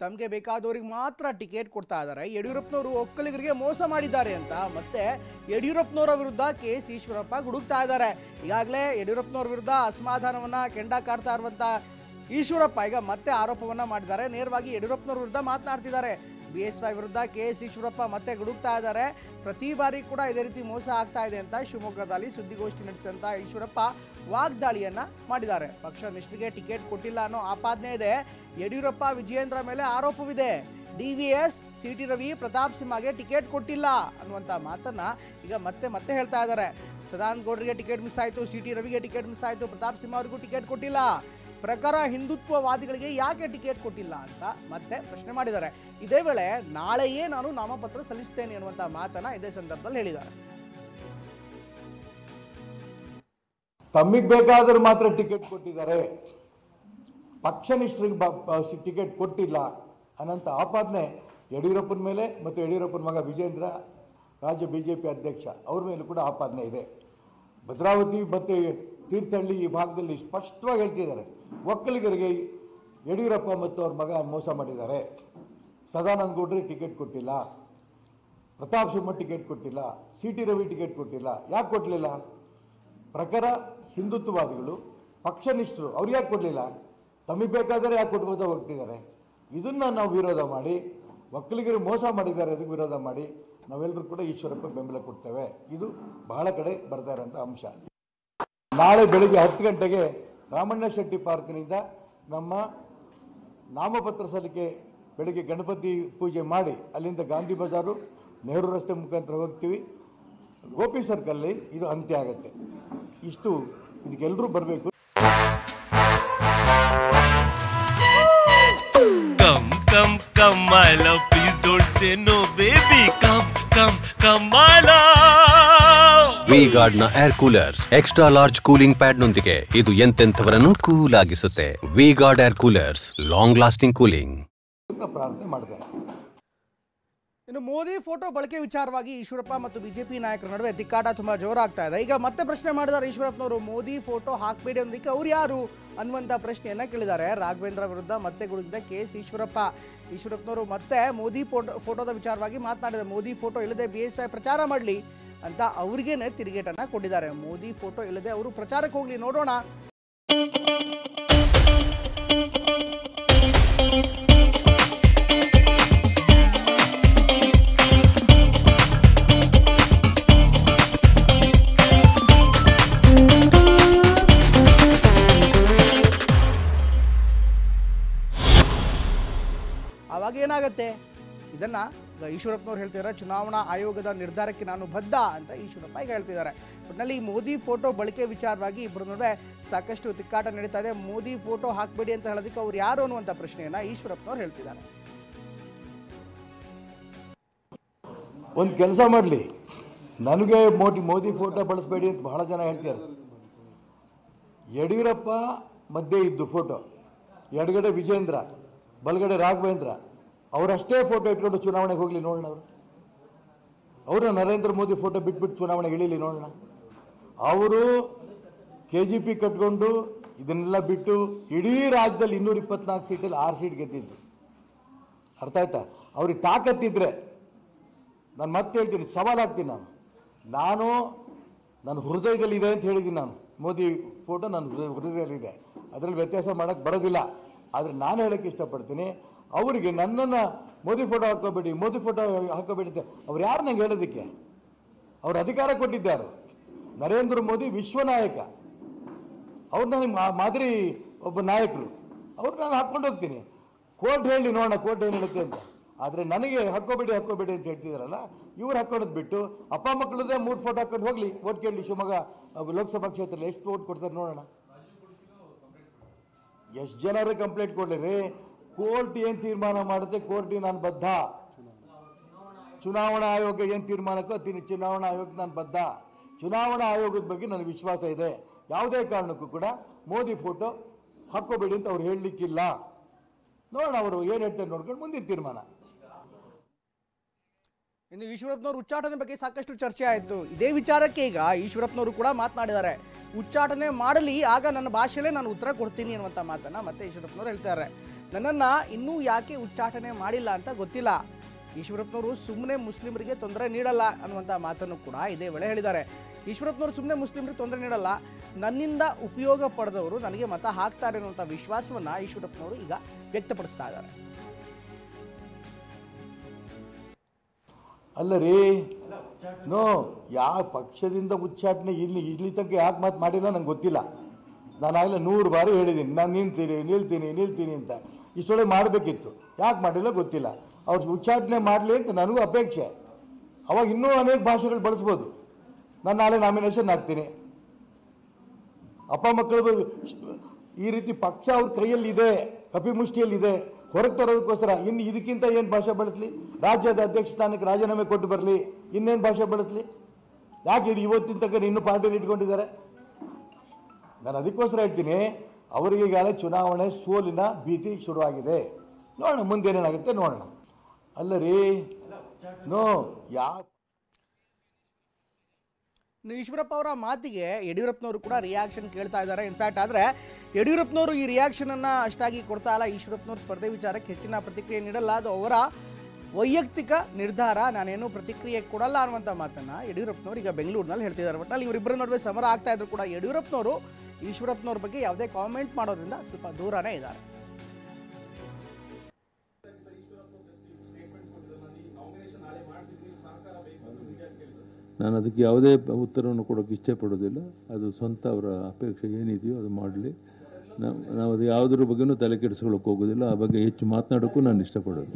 ತಮಗೆ ಬೇಕಾದವರಿಗೆ ಮಾತ್ರ ಟಿಕೆಟ್ ಕೊಡ್ತಾ ಇದ್ದಾರೆ. ಯಡಿಯೂರಪ್ಪನವರು ಒಕ್ಕಲಿಗರಿಗೆ ಮೋಸ ಮಾಡಿದ್ದಾರೆ ಅಂತ ಮತ್ತೆ ಯಡಿಯೂರಪ್ಪನವರ ವಿರುದ್ಧ KS ಈಶ್ವರಪ್ಪ ಗುಡುಕ್ತಾ ಇದ್ದಾರೆ. ಈಗಾಗಲೇ ಯಡಿಯೂರಪ್ಪನವರ ವಿರುದ್ಧ ಅಸಮಾಧಾನವನ್ನ ಕೆಂಡ ಕಾಡ್ತಾ ಇರುವಂತ ಈಶ್ವರಪ್ಪ ಈಗ ಮತ್ತೆ ಆರೋಪವನ್ನ ಮಾಡಿದ್ದಾರೆ. ನೇರವಾಗಿ ಯಡಿಯೂರಪ್ಪನವರ ವಿರುದ್ಧ ಮಾತನಾಡ್ತಿದ್ದಾರೆ. BSY ವಿರುದ್ಧ KS ಈಶ್ವರಪ್ಪ ಮತ್ತೆ ಗುಡುಕ್ತಾ ಇದ್ದಾರೆ. ಪ್ರತಿ ಬಾರಿ ಕೂಡ ಇದೇ ರೀತಿ ಮೋಸ ಆಗ್ತಾ ಇದೆ ಅಂತ ಶಿವಮೊಗ್ಗದಲ್ಲಿ ಸುದ್ದಿಗೋಷ್ಠಿ ನಡೆಸಿದಂತ ಈಶ್ವರಪ್ಪ ವಾಗ್ದಾಳಿಯನ್ನ ಮಾಡಿದ್ದಾರೆ. ಪಕ್ಷ ನಿಷ್ಠರಿಗೆ ಟಿಕೆಟ್ ಕೊಟ್ಟಿಲ್ಲ ಅನ್ನೋ ಆಪಾದನೆ ಇದೆ. ಯಡಿಯೂರಪ್ಪ ವಿಜಯೇಂದ್ರ ಮೇಲೆ ಆರೋಪವಿದೆ. DVS CT ರವಿ ಪ್ರತಾಪ್ ಸಿಂಹಗೆ ಟಿಕೆಟ್ ಕೊಟ್ಟಿಲ್ಲ ಅನ್ನುವಂಥ ಮಾತನ್ನ ಈಗ ಮತ್ತೆ ಹೇಳ್ತಾ ಇದ್ದಾರೆ. ಸದಾನಂದ ಗೌಡರಿಗೆ ಟಿಕೆಟ್ ಮಿಸ್ ಆಯಿತು, CT ರವಿಗೆ ಟಿಕೆಟ್ ಮಿಸ್ ಆಯಿತು, ಪ್ರತಾಪ್ ಸಿಂಹ ಅವರಿಗೂ ಟಿಕೆಟ್ ಕೊಟ್ಟಿಲ್ಲ. ಪ್ರಕಾರ ಹಿಂದುತ್ವವಾದಿಗಳಿಗೆ ಯಾಕೆ ಟಿಕೆಟ್ ಕೊಟ್ಟಿಲ್ಲ ಅಂತ ಮತ್ತೆ ಪ್ರಶ್ನೆ ಮಾಡಿದ್ದಾರೆ. ಇದೇ ವೇಳೆ ನಾಳೆಯೇ ನಾನು ನಾಮಪತ್ರ ಸಲ್ಲಿಸ್ತೇನೆ ಅನ್ನುವಂಥ ಮಾತನ್ನ ಇದೇ ಸಂದರ್ಭದಲ್ಲಿ ಹೇಳಿದ್ದಾರೆ. ತಮ್ಮಿಗೆ ಬೇಕಾದರೂ ಮಾತ್ರ ಟಿಕೆಟ್ ಕೊಟ್ಟಿದ್ದಾರೆ, ಪಕ್ಷನಿಷ್ಠರಿಗೆ ಟಿಕೆಟ್ ಕೊಟ್ಟಿಲ್ಲ ಅನ್ನೋಂಥ ಆಪಾದನೆ ಯಡಿಯೂರಪ್ಪನ ಮೇಲೆ ಮತ್ತು ಯಡಿಯೂರಪ್ಪನ ಮಗ ವಿಜೇಂದ್ರ ರಾಜ್ಯ BJP ಅಧ್ಯಕ್ಷ ಅವ್ರ ಮೇಲೂ ಕೂಡ ಆಪಾದನೆ ಇದೆ. ಭದ್ರಾವತಿ ಮತ್ತು ತೀರ್ಥಹಳ್ಳಿ ಈ ಭಾಗದಲ್ಲಿ ಸ್ಪಷ್ಟವಾಗಿ ಹೇಳ್ತಿದ್ದಾರೆ, ಒಕ್ಕಲಿಗರಿಗೆ ಯಡಿಯೂರಪ್ಪ ಮತ್ತು ಅವ್ರ ಮಗ ಮೋಸ ಮಾಡಿದ್ದಾರೆ. ಸದಾನಂದ ಗೌಡರಿಗೆ ಟಿಕೆಟ್ ಕೊಟ್ಟಿಲ್ಲ, ಪ್ರತಾಪ್ ಸಿಂಹ ಟಿಕೆಟ್ ಕೊಟ್ಟಿಲ್ಲ, CT ರವಿ ಟಿಕೆಟ್ ಕೊಟ್ಟಿಲ್ಲ. ಯಾಕೆ ಕೊಡಲಿಲ್ಲ? ಪ್ರಕಾರ ಹಿಂದುತ್ವವಾದಿಗಳು ಪಕ್ಷನಿಷ್ಠರು ಅವ್ರು ಯಾಕೆ ಕೊಡಲಿಲ್ಲ? ತಮಗೆ ಬೇಕಾದರೆ ಯಾಕೆ ಕೊಟ್ಕೋತಾ ಹೋಗ್ತಿದ್ದಾರೆ? ಇದನ್ನು ನಾವು ವಿರೋಧ ಮಾಡಿ, ಒಕ್ಕಲಿಗರಿಗೆ ಮೋಸ ಮಾಡಿದ್ದಾರೆ ಅದಕ್ಕೆ ವಿರೋಧ ಮಾಡಿ ನಾವೆಲ್ಲರೂ ಕೂಡ ಈಶ್ವರಪ್ಪ ಬೆಂಬಲ ಕೊಡ್ತೇವೆ. ಇದು ಬಹಳ ಕಡೆ ಬರ್ತಾ ಇರೋಂಥ ಅಂಶ. ನಾಳೆ ಬೆಳಿಗ್ಗೆ 10 ಗಂಟೆಗೆ ರಾಮಣ್ಣ ಶೆಟ್ಟಿ ಪಾರ್ಕ್ನಿಂದ ನಮ್ಮ ನಾಮಪತ್ರ ಸಲ್ಲಿಕೆ ಬೆಳಿಗ್ಗೆ ಗಣಪತಿ ಪೂಜೆ ಮಾಡಿ ಅಲ್ಲಿಂದ ಗಾಂಧಿ ಬಜಾರು ನೆಹರು ರಸ್ತೆ ಮುಖಾಂತರ ಹೋಗ್ತೀವಿ. ಗೋಪಿ ಸರ್ಕಲ್ಲಿ ಇದು ಅಂತ್ಯ ಆಗುತ್ತೆ. ಇಷ್ಟು ಇದಕ್ಕೆಲ್ಲರೂ ಬರಬೇಕು. Come my love, please don't say no baby. Come my love. V-Guard ನ air coolers extra large cooling pad ನೊಂದಿಗೆ ಇದು ಎಂತೆಂಥವರನ್ನು ಕೂಲ್ ಆಗಿಸುತ್ತೆ. V-Guard air coolers, long lasting cooling. ಪ್ರಾರ್ಥನೆ ಮಾಡ್ತಾರೆ. ಇನ್ನು ಮೋದಿ ಫೋಟೋ ಬಳಕೆ ವಿಚಾರವಾಗಿ ಈಶ್ವರಪ್ಪ ಮತ್ತು BJP ನಾಯಕರ ನಡುವೆ ತಿಕ್ಕಾಟ ತುಂಬಾ ಜೋರಾಗ್ತಾ ಇದೆ. ಈಗ ಮತ್ತೆ ಪ್ರಶ್ನೆ ಮಾಡಿದ್ದಾರೆ ಈಶ್ವರಪ್ಪನವರು, ಮೋದಿ ಫೋಟೋ ಹಾಕಬೇಡಿ ಅನ್ನೋದಕ್ಕೆ ಅವ್ರು ಯಾರು ಅನ್ನುವಂಥ ಪ್ರಶ್ನೆಯನ್ನ ಕೇಳಿದ್ದಾರೆ. ರಾಘವೇಂದ್ರ ವಿರುದ್ಧ ಮತ್ತೆ ಗುಡುಗಿದ KS ಈಶ್ವರಪ್ಪನವರು ಮತ್ತೆ ಮೋದಿ ಫೋಟೋದ ವಿಚಾರವಾಗಿ ಮಾತನಾಡಿದ್ದಾರೆ. ಮೋದಿ ಫೋಟೋ ಇಲ್ಲದೆ BSY ಪ್ರಚಾರ ಮಾಡಲಿ ಅಂತ ಅವ್ರಿಗೇನೆ ತಿರುಗೇಟನ್ನ ಕೊಟ್ಟಿದ್ದಾರೆ. ಮೋದಿ ಫೋಟೋ ಇಲ್ಲದೆ ಅವರು ಪ್ರಚಾರಕ್ಕೆ ಹೋಗ್ಲಿ, ನೋಡೋಣ. ಅವಾಗ ಏನಾಗುತ್ತೆ? ಇದನ್ನ ಈಶ್ವರಪ್ಪನವ್ರು ಹೇಳ್ತಿದ್ದಾರೆ, ಚುನಾವಣಾ ಆಯೋಗದ ನಿರ್ಧಾರಕ್ಕೆ ನಾನು ಬದ್ಧ ಅಂತ ಈಶ್ವರಪ್ಪ ಈಗ ಹೇಳ್ತಿದ್ದಾರೆ. ಒಟ್ಟಿನಲ್ಲಿ ಮೋದಿ ಫೋಟೋ ಬಳಕೆ ವಿಚಾರವಾಗಿ ಇಬ್ಬರ ನಡುವೆ ಸಾಕಷ್ಟು ತಿಕ್ಕಾಟ ನಡೀತಾ ಇದೆ. ಮೋದಿ ಫೋಟೋ ಹಾಕಬೇಡಿ ಅಂತ ಹೇಳೋದಕ್ಕೆ ಅವ್ರು ಯಾರು ಅನ್ನುವಂಥ ಪ್ರಶ್ನೆಯನ್ನ ಈಶ್ವರಪ್ಪನವ್ರು ಹೇಳ್ತಿದ್ದಾರೆ. ಒಂದು ಕೆಲಸ ಮಾಡಲಿ, ನನಗೆ ಮೋದಿ ಫೋಟೋ ಬಳಸಬೇಡಿ ಅಂತ ಬಹಳ ಜನ ಹೇಳ್ತಾರೆ. ಯಡಿಯೂರಪ್ಪ ಮಧ್ಯೆ ಇದ್ದು ಫೋಟೋ, ಎಡಗಡೆ ವಿಜೇಂದ್ರ, ಬಲಗಡೆ ರಾಘವೇಂದ್ರ, ಅವರಷ್ಟೇ ಫೋಟೋ ಇಟ್ಕೊಂಡು ಚುನಾವಣೆಗೆ ಹೋಗಲಿ ನೋಡೋಣ. ಅವ್ರನ್ನ ನರೇಂದ್ರ ಮೋದಿ ಫೋಟೋ ಬಿಟ್ಬಿಟ್ಟು ಚುನಾವಣೆಗೆ ಇಳೀಲಿ ನೋಡೋಣ. ಅವರು KGP ಕಟ್ಕೊಂಡು ಇದನ್ನೆಲ್ಲ ಬಿಟ್ಟು ಇಡೀ ರಾಜ್ಯದಲ್ಲಿ 224 ಸೀಟಲ್ಲಿ 6 ಸೀಟ್ ಗೆದ್ದಿದ್ದು. ಅರ್ಥ ಆಯ್ತಾ? ಅವ್ರಿಗೆ ತಾಕತ್ತಿದ್ರೆ, ನಾನು ಮತ್ತೆ ಹೇಳ್ತೀನಿ, ಸವಾಲಾಗ್ತೀನಿ. ನನ್ನ ಹೃದಯದಲ್ಲಿದೆ ಅಂತ ಹೇಳಿದ್ದೀನಿ. ನಾನು ಮೋದಿ ಫೋಟೋ ನನ್ನ ಹೃದಯದಲ್ಲಿದೆ, ಅದರಲ್ಲಿ ವ್ಯತ್ಯಾಸ ಮಾಡೋಕ್ಕೆ ಬರೋದಿಲ್ಲ. ಆದರೆ ನಾನು ಹೇಳೋಕ್ಕೆ ಇಷ್ಟಪಡ್ತೀನಿ, ಅವರಿಗೆ ನನ್ನನ್ನು ಮೋದಿ ಫೋಟೋ ಹಾಕೋಬೇಡಿ ಅಂತ ಅವ್ರು ಯಾರು ನಂಗೆ ಹೇಳೋದಕ್ಕೆ? ಅವ್ರು ಅಧಿಕಾರ ಕೊಟ್ಟಿದ್ದಾರೆ. ನರೇಂದ್ರ ಮೋದಿ ವಿಶ್ವನಾಯಕ, ಅವ್ರು ನನಗೆ ಮಾದರಿ ಒಬ್ಬ ನಾಯಕರು. ಅವ್ರು ನಾನು ಹಾಕ್ಕೊಂಡು ಹೋಗ್ತೀನಿ. ಕೋರ್ಟ್ ಹೇಳಿ ನೋಡೋಣ, ಕೋರ್ಟ್ ಏನು ಹೇಳುತ್ತೆ ಅಂತ. ಆದರೆ ನನಗೆ ಹಾಕೋಬೇಡಿ ಅಂತ ಹೇಳ್ತಿದಾರಲ್ಲ, ಇವ್ರು ಹಾಕೊಳ್ಳೋದು ಬಿಟ್ಟು ಅಪ್ಪ ಮಕ್ಕಳದೇ 3 ಫೋಟೋ ಹಾಕೊಂಡು ಹೋಗಲಿ, ಓಟ್ ಕೇಳಲಿ. ಶಿವಮೊಗ್ಗ ಲೋಕಸಭಾ ಕ್ಷೇತ್ರದಲ್ಲಿ ಎಷ್ಟು ಓಟ್ ಕೊಡ್ತಾರೆ ನೋಡೋಣ. ಎಷ್ಟು ಜನರು ಕಂಪ್ಲೇಂಟ್ ಕೊಡಲಿ. ಕೋರ್ಟ್ ಏನು ತೀರ್ಮಾನ ಮಾಡುತ್ತೆ, ಕೋರ್ಟಿಗೆ ನಾನು ಬದ್ಧ. ಚುನಾವಣಾ ಆಯೋಗ ಏನು ತೀರ್ಮಾನಕ್ಕೋ ಚುನಾವಣಾ ಆಯೋಗಕ್ಕೆ ನಾನು ಬದ್ಧ. ಚುನಾವಣಾ ಆಯೋಗದ ಬಗ್ಗೆ ನನಗೆ ವಿಶ್ವಾಸ ಇದೆ. ಯಾವುದೇ ಕಾರಣಕ್ಕೂ ಕೂಡ ಮೋದಿ ಫೋಟೋ ಹಾಕೋಬೇಡಿ ಅಂತ ಅವ್ರು ಹೇಳಲಿಕ್ಕಿಲ್ಲ. ನೋಡೋಣ ಅವರು ಏನು ಹೇಳ್ತಾರೆ, ನೋಡ್ಕೊಂಡು ಮುಂದಿನ ತೀರ್ಮಾನ. ಇನ್ನು ಈಶ್ವರಪ್ಪನವರು ಉಚ್ಚಾಟನೆ ಬಗ್ಗೆ ಸಾಕಷ್ಟು ಚರ್ಚೆ ಆಯಿತು. ಇದೇ ವಿಚಾರಕ್ಕೆ ಈಗ ಈಶ್ವರಪ್ಪನವರು ಕೂಡ ಮಾತನಾಡಿದ್ದಾರೆ. ಉಚ್ಚಾಟನೆ ಮಾಡಲಿ, ಆಗ ನನ್ನ ಭಾಷೆಯಲ್ಲೇ ನಾನು ಉತ್ತರ ಕೊಡ್ತೀನಿ ಅನ್ನುವಂಥ ಮಾತನ್ನು ಮತ್ತೆ ಈಶ್ವರಪ್ಪನವರು ಹೇಳ್ತಾರೆ. ನನ್ನನ್ನು ಇನ್ನೂ ಯಾಕೆ ಉಚ್ಚಾಟನೆ ಮಾಡಿಲ್ಲ ಅಂತ ಗೊತ್ತಿಲ್ಲ. ಈಶ್ವರಪ್ಪನವರು ಸುಮ್ಮನೆ ಮುಸ್ಲಿಮರಿಗೆ ತೊಂದರೆ ನೀಡಲ್ಲ ಅನ್ನುವಂಥ ಮಾತನ್ನು ಕೂಡ ಇದೇ ವೇಳೆ ಹೇಳಿದ್ದಾರೆ. ಈಶ್ವರಪ್ಪನವರು ಸುಮ್ಮನೆ ಮುಸ್ಲಿಮರಿಗೆ ತೊಂದರೆ ನೀಡಲ್ಲ, ನನ್ನಿಂದ ಉಪಯೋಗ ಪಡೆದವರು ನನಗೆ ಮತ ಹಾಕ್ತಾರೆ ಅನ್ನುವಂಥ ವಿಶ್ವಾಸವನ್ನು ಈಶ್ವರಪ್ಪನವರು ಈಗ ವ್ಯಕ್ತಪಡಿಸ್ತಾ ಇದ್ದಾರೆ. ಅಲ್ಲ ರೀ, ನೋ, ಯಾವ ಪಕ್ಷದಿಂದ ಉಚ್ಚಾಟನೆ ಇಲ್ಲಿ ತನಕ ಯಾಕೆ ಮಾತು ಮಾಡಿಲ್ಲ ನಂಗೆ ಗೊತ್ತಿಲ್ಲ. ನಾನಾಗಲೇ 100 ಬಾರಿ ಹೇಳಿದ್ದೀನಿ, ನಾನು ನಿಲ್ತೀನಿ ಅಂತ. ಇಷ್ಟೊಳಗೆ ಮಾಡಬೇಕಿತ್ತು, ಯಾಕೆ ಮಾಡಿಲ್ಲ ಗೊತ್ತಿಲ್ಲ. ಅವ್ರು ಉಚ್ಚಾಟನೆ ಮಾಡಲಿ ಅಂತ ನನಗೂ ಅಪೇಕ್ಷೆ. ಅವಾಗ ಇನ್ನೂ ಅನೇಕ ಭಾಷೆಗಳು ಬಳಸ್ಬೋದು. ನಾನು ನಾಳೆ ನಾಮಿನೇಷನ್ ಹಾಕ್ತೀನಿ. ಅಪ್ಪ ಮಕ್ಕಳು ಈ ರೀತಿ ಪಕ್ಷ ಅವ್ರ ಕೈಯಲ್ಲಿದೆ, ಕಪಿಮುಷ್ಟಿಯಲ್ಲಿದೆ, ಹೊರಗೆ ತರೋದಕ್ಕೋಸ್ಕರ ಇನ್ನು ಇದಕ್ಕಿಂತ ಏನು ಭಾಷೆ ಬಳಸಲಿ? ರಾಜ್ಯದ ಅಧ್ಯಕ್ಷ ಸ್ಥಾನಕ್ಕೆ ರಾಜೀನಾಮೆ ಕೊಟ್ಟು ಬರಲಿ, ಇನ್ನೇನು ಭಾಷೆ ಬಳಸಲಿ? ಯಾಕೆ ಇವತ್ತಿನ ತನಕ ಇನ್ನೂ ಪಾರ್ಟಿಯಲ್ಲಿ ಇಟ್ಕೊಂಡಿದ್ದಾರೆ? ನಾನು ಅದಕ್ಕೋಸ್ಕರ ಹೇಳ್ತೀನಿ, ಅವರಿಗೆ ಈಗಾಗಲೇ ಚುನಾವಣೆ ಸೋಲಿನ ಭೀತಿ ಶುರುವಾಗಿದೆ. ನೋಡೋಣ ಮುಂದೇನೇನಾಗುತ್ತೆ ನೋಡೋಣ. ಅಲ್ಲ ರೀ, ನೋ, ಈಶ್ವರಪ್ಪ ಅವರ ಮಾತಿಗೆ ಯಡಿಯೂರಪ್ಪನವರು ಕೂಡ ರಿಯಾಕ್ಷನ್ ಕೇಳ್ತಾ ಇದ್ದಾರೆ. ಇನ್ಫ್ಯಾಕ್ಟ್ ಆದರೆ ಯಡಿಯೂರಪ್ಪನವರು ಈ ರಿಯಾಕ್ಷನನ್ನು ಅಷ್ಟಾಗಿ ಕೊಡ್ತಾ ಇಲ್ಲ. ಈಶ್ವರಪ್ಪನವರು ಸ್ಪರ್ಧೆ ವಿಚಾರಕ್ಕೆ ಹೆಚ್ಚಿನ ಪ್ರತಿಕ್ರಿಯೆ ನೀಡಲ್ಲ, ಅದು ಅವರ ವೈಯಕ್ತಿಕ ನಿರ್ಧಾರ, ನಾನೇನು ಪ್ರತಿಕ್ರಿಯೆ ಕೊಡಲ್ಲ ಅನ್ನುವಂಥ ಮಾತನ್ನು ಯಡಿಯೂರಪ್ಪನವರು ಈಗ ಬೆಂಗಳೂರಿನಲ್ಲಿ ಹೇಳ್ತಿದ್ದಾರೆ. ಒಟ್ಟಿನಲ್ಲಿ ಇವರಿಬ್ಬರ ನಡುವೆ ಸಮರ ಆಗ್ತಾ ಇದ್ರು ಕೂಡ ಯಡಿಯೂರಪ್ಪನವರು ಈಶ್ವರಪ್ಪನವ್ರ ಬಗ್ಗೆ ಯಾವುದೇ ಕಾಮೆಂಟ್ ಮಾಡೋದ್ರಿಂದ ಸ್ವಲ್ಪ ದೂರನೇ ಇದ್ದಾರೆ. ನಾನು ಅದಕ್ಕೆ ಯಾವುದೇ ಉತ್ತರವನ್ನು ಕೊಡೋಕ್ಕೆ ಇಷ್ಟಪಡೋದಿಲ್ಲ. ಅದು ಸ್ವಂತ ಅವರ ಅಪೇಕ್ಷೆ ಏನಿದೆಯೋ ಅದು ಮಾಡಲಿ. ನಾವು ಅದು ಯಾವುದ್ರ ಬಗ್ಗೆನೂ ತಲೆ ಕೆಡಿಸ್ಕೊಳ್ಳೋಕೆ ಹೋಗೋದಿಲ್ಲ. ಆ ಬಗ್ಗೆ ಹೆಚ್ಚು ಮಾತನಾಡೋಕ್ಕೂ ನಾನು ಇಷ್ಟಪಡೋದು.